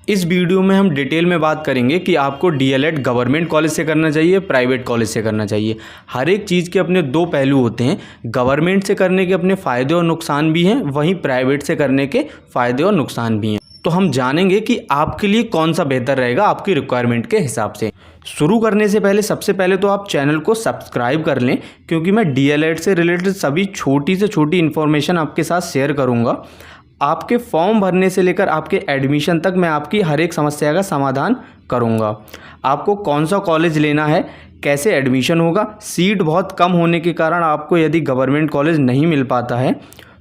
इस वीडियो में हम डिटेल में बात करेंगे कि आपको डीएलएड गवर्नमेंट कॉलेज से करना चाहिए, प्राइवेट कॉलेज से करना चाहिए। हर एक चीज़ के अपने दो पहलू होते हैं। गवर्नमेंट से करने के अपने फ़ायदे और नुकसान भी हैं, वहीं प्राइवेट से करने के फ़ायदे और नुकसान भी हैं। तो हम जानेंगे कि आपके लिए कौन सा बेहतर रहेगा आपकी रिक्वायरमेंट के हिसाब से। शुरू करने से पहले सबसे पहले तो आप चैनल को सब्सक्राइब कर लें, क्योंकि मैं डीएलएड से रिलेटेड सभी छोटी से छोटी इन्फॉर्मेशन आपके साथ शेयर करूँगा। आपके फॉर्म भरने से लेकर आपके एडमिशन तक मैं आपकी हर एक समस्या का समाधान करूंगा। आपको कौन सा कॉलेज लेना है, कैसे एडमिशन होगा, सीट बहुत कम होने के कारण आपको यदि गवर्नमेंट कॉलेज नहीं मिल पाता है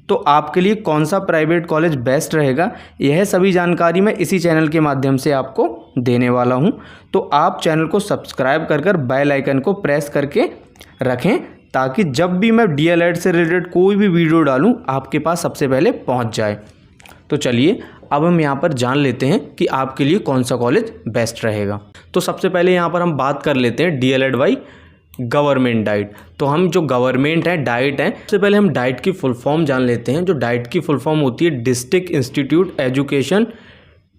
तो आपके लिए कौन सा प्राइवेट कॉलेज बेस्ट रहेगा, यह सभी जानकारी मैं इसी चैनल के माध्यम से आपको देने वाला हूं। तो आप चैनल को सब्सक्राइब कर बेल आइकन को प्रेस करके रखें, ताकि जब भी मैं डीएलएड से रिलेटेड कोई भी वीडियो डालूं आपके पास सबसे पहले पहुंच जाए। तो चलिए अब हम यहाँ पर जान लेते हैं कि आपके लिए कौन सा कॉलेज बेस्ट रहेगा। तो सबसे पहले यहाँ पर हम बात कर लेते हैं डीएलएड बाई गवर्नमेंट डाइट। तो हम जो गवर्नमेंट है डाइट है, सबसे पहले हम डाइट की फुल फॉर्म जान लेते हैं। जो डाइट की फुल फॉर्म होती है district institute education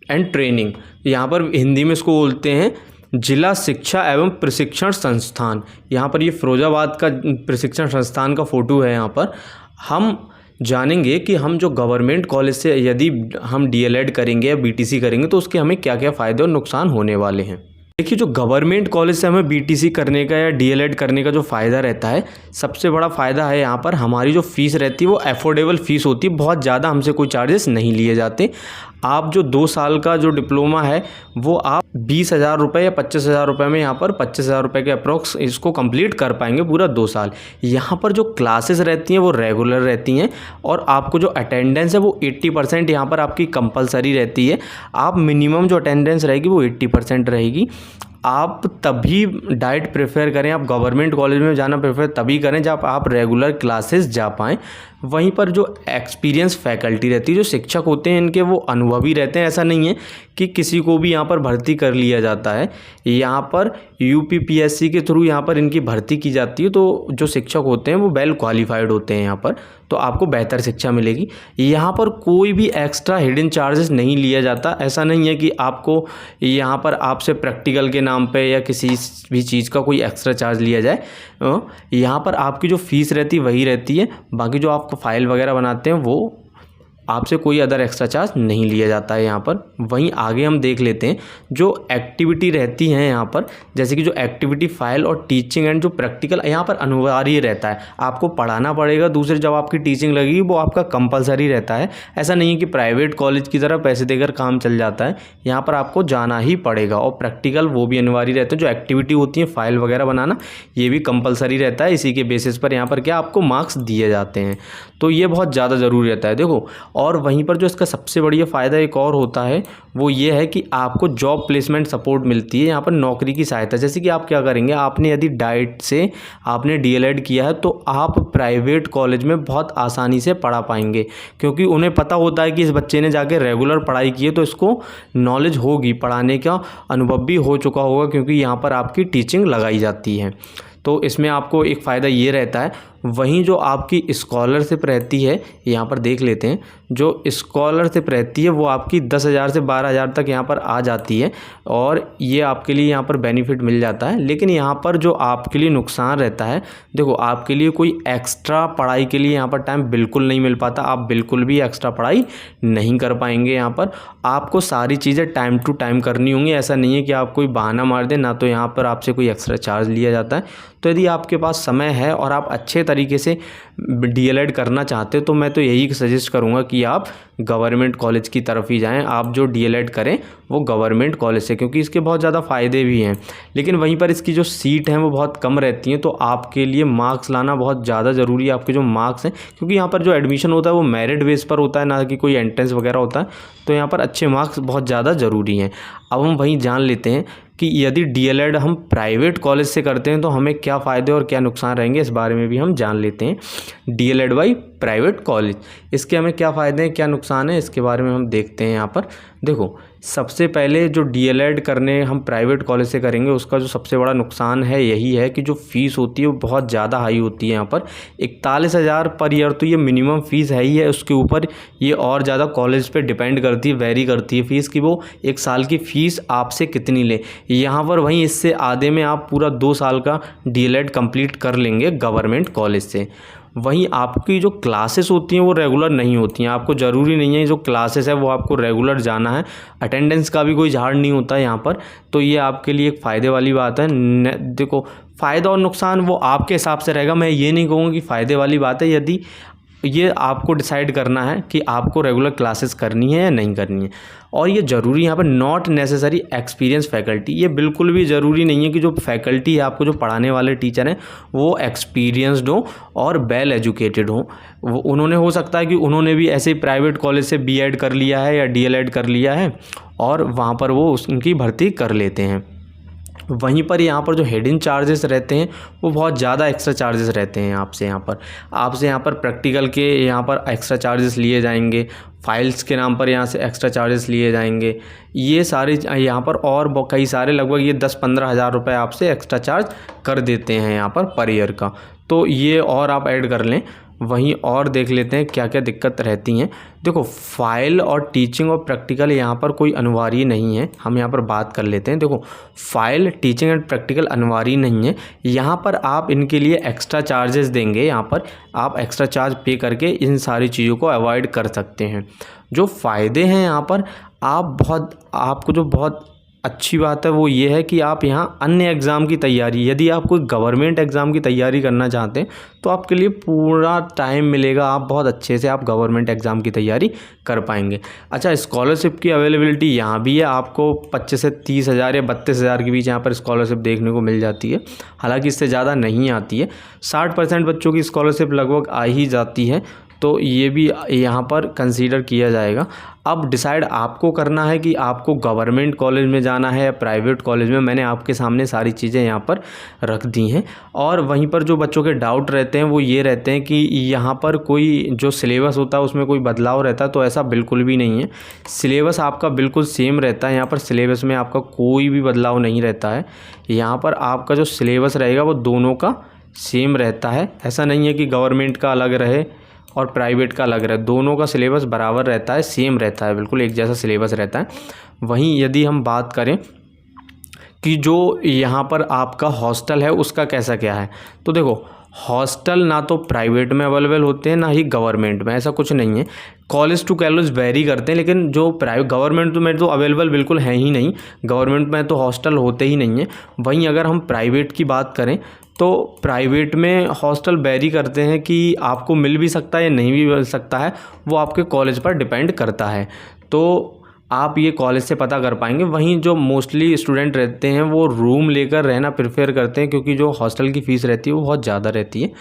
and training, यहाँ पर हिंदी में इसको बोलते हैं जिला शिक्षा एवं प्रशिक्षण संस्थान। यहाँ पर ये फिरोजाबाद का प्रशिक्षण संस्थान का फ़ोटो है। यहाँ पर हम जानेंगे कि हम जो गवर्नमेंट कॉलेज से यदि हम डीएलएड करेंगे या बीटीसी करेंगे तो उसके हमें क्या क्या फ़ायदे और नुकसान होने वाले हैं। देखिए, जो गवर्नमेंट कॉलेज से हमें बीटीसी करने का या डीएलएड करने का जो फ़ायदा रहता है, सबसे बड़ा फ़ायदा है यहाँ पर हमारी जो फ़ीस रहती है वो अफोर्डेबल फ़ीस होती है। बहुत ज़्यादा हमसे कोई चार्जेस नहीं लिए जाते। आप जो 2 साल का जो डिप्लोमा है वो आप 20,000 रुपये या 25,000 रुपये में यहाँ पर 25,000 रुपये के अप्रॉक्स इसको कंप्लीट कर पाएंगे पूरा 2 साल। यहाँ पर जो क्लासेस रहती हैं वो रेगुलर रहती हैं और आपको जो अटेंडेंस है वो 80% यहाँ पर आपकी कंपलसरी रहती है। आप मिनिमम जो अटेंडेंस रहेगी वो 80% रहेगी। आप तभी डाइट प्रेफर करें, आप गवर्नमेंट कॉलेज में जाना प्रेफर तभी करें जब आप रेगुलर क्लासेस जा पाएँ। वहीं पर जो एक्सपीरियंस फैकल्टी रहती है, जो शिक्षक होते हैं इनके वो अनुभवी रहते हैं। ऐसा नहीं है कि किसी को भी यहाँ पर भर्ती कर लिया जाता है। यहाँ पर यूपीपीएससी के थ्रू यहाँ पर इनकी भर्ती की जाती है, तो जो शिक्षक होते हैं वो वेल क्वालिफाइड होते हैं यहाँ पर, तो आपको बेहतर शिक्षा मिलेगी। यहाँ पर कोई भी एक्स्ट्रा हिडन चार्जेस नहीं लिया जाता। ऐसा नहीं है कि आपको यहाँ पर आपसे प्रैक्टिकल के नाम पे या किसी भी चीज़ का कोई एक्स्ट्रा चार्ज लिया जाए। यहाँ पर आपकी जो फ़ीस रहती है वही रहती है, बाकी जो आपको फ़ाइल वगैरह बनाते हैं वो आपसे कोई अदर एक्स्ट्रा चार्ज नहीं लिया जाता है यहाँ पर। वहीं आगे हम देख लेते हैं जो एक्टिविटी रहती हैं यहाँ पर, जैसे कि जो एक्टिविटी फ़ाइल और टीचिंग एंड जो प्रैक्टिकल यहाँ पर अनिवार्य रहता है। आपको पढ़ाना पड़ेगा, दूसरे जब आपकी टीचिंग लगेगी वो आपका कंपलसरी रहता है। ऐसा नहीं है कि प्राइवेट कॉलेज की तरह पैसे देकर काम चल जाता है, यहाँ पर आपको जाना ही पड़ेगा। और प्रैक्टिकल वो भी अनिवार्य रहते हैं। जो एक्टिविटी होती है फ़ाइल वगैरह बनाना ये भी कंपलसरी रहता है। इसी के बेसिस पर यहाँ पर क्या आपको मार्क्स दिए जाते हैं, तो ये बहुत ज़्यादा ज़रूरी रहता है। देखो, और वहीं पर जो इसका सबसे बढ़िया फ़ायदा एक और होता है वो ये है कि आपको जॉब प्लेसमेंट सपोर्ट मिलती है यहाँ पर, नौकरी की सहायता। जैसे कि आप क्या करेंगे, आपने यदि डाइट से आपने डीएलएड किया है तो आप प्राइवेट कॉलेज में बहुत आसानी से पढ़ा पाएंगे, क्योंकि उन्हें पता होता है कि इस बच्चे ने जाके रेगुलर पढ़ाई की है तो इसको नॉलेज होगी, पढ़ाने का अनुभव भी हो चुका होगा, क्योंकि यहाँ पर आपकी टीचिंग लगाई जाती है। तो इसमें आपको एक फ़ायदा ये रहता है। वहीं जो आपकी स्कॉलरशिप रहती है यहाँ पर देख लेते हैं। जो स्कॉलरशिप रहती है वो आपकी 10,000 से 12,000 तक यहाँ पर आ जाती है, और ये आपके लिए यहाँ पर बेनिफिट मिल जाता है। लेकिन यहाँ पर जो आपके लिए नुकसान रहता है, देखो आपके लिए कोई एक्स्ट्रा पढ़ाई के लिए यहाँ पर टाइम बिल्कुल नहीं मिल पाता। आप बिल्कुल भी एक्स्ट्रा पढ़ाई नहीं कर पाएंगे। यहाँ पर आपको सारी चीज़ें टाइम टू टाइम करनी होंगी। ऐसा नहीं है कि आप कोई बहाना मार दें, ना तो यहाँ पर आपसे कोई एक्स्ट्रा चार्ज लिया जाता है। तो यदि आपके पास समय है और आप अच्छे तरीके से डीएलएड करना चाहते हैं तो मैं तो यही सजेस्ट करूंगा कि आप गवर्नमेंट कॉलेज की तरफ ही जाएं। आप जो डीएलएड करें वो गवर्नमेंट कॉलेज से, क्योंकि इसके बहुत ज़्यादा फ़ायदे भी हैं। लेकिन वहीं पर इसकी जो सीट हैं वो बहुत कम रहती हैं, तो आपके लिए मार्क्स लाना बहुत ज़्यादा ज़रूरी है। आपके जो मार्क्स हैं, क्योंकि यहाँ पर जो एडमिशन होता है वो मेरिट बेस पर होता है, ना कि कोई एंट्रेंस वगैरह होता है, तो यहाँ पर अच्छे मार्क्स बहुत ज़्यादा ज़रूरी हैं। अब हम वहीं जान लेते हैं कि यदि डीएलएड हम प्राइवेट कॉलेज से करते हैं तो हमें क्या फ़ायदे और क्या नुकसान रहेंगे, इस बारे में भी हम जान लेते हैं। DElEd by private college. इसके हमें क्या फ़ायदे हैं, क्या नुकसान है, इसके बारे में हम देखते हैं यहाँ पर। देखो, सबसे पहले जो डीएलएड करने हम प्राइवेट कॉलेज से करेंगे उसका जो सबसे बड़ा नुकसान है यही है कि जो फ़ीस होती है वो बहुत ज़्यादा हाई होती है। यहाँ पर 41,000 पर ईयर तो ये मिनिमम फ़ीस है ही है, उसके ऊपर ये और ज़्यादा कॉलेज पे डिपेंड करती है, वेरी करती है फ़ीस कि वो एक साल की फ़ीस आपसे कितनी ले। यहाँ पर वहीं इससे आधे में आप पूरा 2 साल का डीएलएड कंप्लीट कर लेंगे गवर्नमेंट कॉलेज से। वहीं आपकी जो क्लासेस होती हैं वो रेगुलर नहीं होती हैं, आपको ज़रूरी नहीं है जो क्लासेस है वो आपको रेगुलर जाना है, अटेंडेंस का भी कोई झाड़ नहीं होता है यहाँ पर, तो ये आपके लिए एक फ़ायदे वाली बात है। देखो, फ़ायदा और नुकसान वो आपके हिसाब से रहेगा, मैं ये नहीं कहूँगा कि फ़ायदे वाली बात है, यदि ये आपको डिसाइड करना है कि आपको रेगुलर क्लासेस करनी है या नहीं करनी है। और ये ज़रूरी यहाँ पर नॉट नेसेसरी एक्सपीरियंस फैकल्टी, ये बिल्कुल भी ज़रूरी नहीं है कि जो फैकल्टी है आपको जो पढ़ाने वाले टीचर हैं वो एक्सपीरियंसड हो और वेल एजुकेटेड हो। वो उन्होंने हो सकता है कि उन्होंने भी ऐसे ही प्राइवेट कॉलेज से बीएड कर लिया है या डीएलएड कर लिया है और वहाँ पर वो उनकी भर्ती कर लेते हैं। वहीं पर यहाँ पर जो हिडन चार्जेस रहते हैं वो बहुत ज़्यादा एक्स्ट्रा चार्जेस रहते हैं आपसे यहाँ पर प्रैक्टिकल के यहाँ पर एक्स्ट्रा चार्जेस लिए जाएंगे, फाइल्स के नाम पर यहाँ से एक्स्ट्रा चार्जेस लिए जाएंगे, ये सारे यहाँ पर और कई सारे लगभग ये 10-15 हज़ार रुपये आपसे एक्स्ट्रा चार्ज कर देते हैं यहाँ पर ईयर का, तो ये और आप ऐड कर लें। वहीं और देख लेते हैं क्या क्या दिक्कत रहती हैं। देखो, फ़ाइल और टीचिंग और प्रैक्टिकल यहाँ पर कोई अनिवार्य नहीं है, हम यहाँ पर बात कर लेते हैं। देखो, फ़ाइल, टीचिंग एंड प्रैक्टिकल अनिवार्य नहीं है, यहाँ पर आप इनके लिए एक्स्ट्रा चार्जेस देंगे, यहाँ पर आप एक्स्ट्रा चार्ज पे करके इन सारी चीज़ों को अवॉइड कर सकते हैं। जो फ़ायदे हैं यहाँ पर आपको जो बहुत अच्छी बात है वो ये है कि आप यहाँ अन्य एग्ज़ाम की तैयारी, यदि आप कोई गवर्नमेंट एग्ज़ाम की तैयारी करना चाहते हैं तो आपके लिए पूरा टाइम मिलेगा, आप बहुत अच्छे से आप गवर्नमेंट एग्ज़ाम की तैयारी कर पाएंगे। अच्छा, स्कॉलरशिप की अवेलेबिलिटी यहाँ भी है, आपको 25 से 30 हज़ार या 32 हज़ार के बीच यहाँ पर स्कॉलरशिप देखने को मिल जाती है, हालांकि इससे ज़्यादा नहीं आती है। 60% बच्चों की स्कॉलरशिप लगभग आ ही जाती है, तो ये भी यहाँ पर कंसीडर किया जाएगा। अब डिसाइड आपको करना है कि आपको गवर्नमेंट कॉलेज में जाना है या प्राइवेट कॉलेज में। मैंने आपके सामने सारी चीज़ें यहाँ पर रख दी हैं। और वहीं पर जो बच्चों के डाउट रहते हैं वो ये रहते हैं कि यहाँ पर कोई जो सिलेबस होता है उसमें कोई बदलाव रहता है, तो ऐसा बिल्कुल भी नहीं है। सिलेबस आपका बिल्कुल सेम रहता है, यहाँ पर सिलेबस में आपका कोई भी बदलाव नहीं रहता है। यहाँ पर आपका जो सिलेबस रहेगा वो दोनों का सेम रहता है, ऐसा नहीं है कि गवर्नमेंट का अलग रहे और प्राइवेट का अलग रहे, दोनों का सिलेबस बराबर रहता है, सेम रहता है, बिल्कुल एक जैसा सिलेबस रहता है। वहीं यदि हम बात करें कि जो यहाँ पर आपका हॉस्टल है उसका कैसा क्या है, तो देखो, हॉस्टल ना तो प्राइवेट में अवेलेबल होते हैं ना ही गवर्नमेंट में, ऐसा कुछ नहीं है। कॉलेज टू कॉलेज वेरी करते हैं, लेकिन जो प्राइवेट गवर्नमेंट में तो अवेलेबल बिल्कुल है ही नहीं, गवर्नमेंट में तो हॉस्टल होते ही नहीं है। वहीं अगर हम प्राइवेट की बात करें तो प्राइवेट में हॉस्टल वेरी करते हैं कि आपको मिल भी सकता है या नहीं भी मिल सकता है, वो आपके कॉलेज पर डिपेंड करता है, तो आप ये कॉलेज से पता कर पाएंगे। वहीं जो मोस्टली स्टूडेंट रहते हैं वो रूम लेकर रहना प्रेफर करते हैं, क्योंकि जो हॉस्टल की फ़ीस रहती है वो बहुत ज़्यादा रहती है।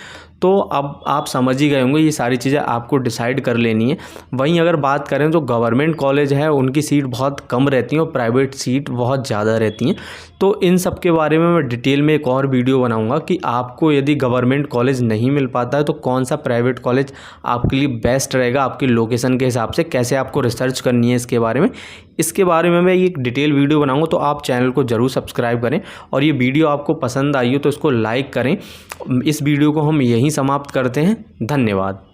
तो अब आप समझ ही गए होंगे, ये सारी चीज़ें आपको डिसाइड कर लेनी है। वहीं अगर बात करें तो गवर्नमेंट कॉलेज है उनकी सीट बहुत कम रहती हैं और प्राइवेट सीट बहुत ज़्यादा रहती हैं। तो इन सब के बारे में मैं डिटेल में एक और वीडियो बनाऊंगा कि आपको यदि गवर्नमेंट कॉलेज नहीं मिल पाता है तो कौन सा प्राइवेट कॉलेज आपके लिए बेस्ट रहेगा, आपकी लोकेशन के हिसाब से कैसे आपको रिसर्च करनी है इसके बारे में मैं एक डिटेल वीडियो बनाऊंगा। तो आप चैनल को ज़रूर सब्सक्राइब करें और ये वीडियो आपको पसंद आई हो तो इसको लाइक करें। इस वीडियो को हम यहीं समाप्त करते हैं। धन्यवाद।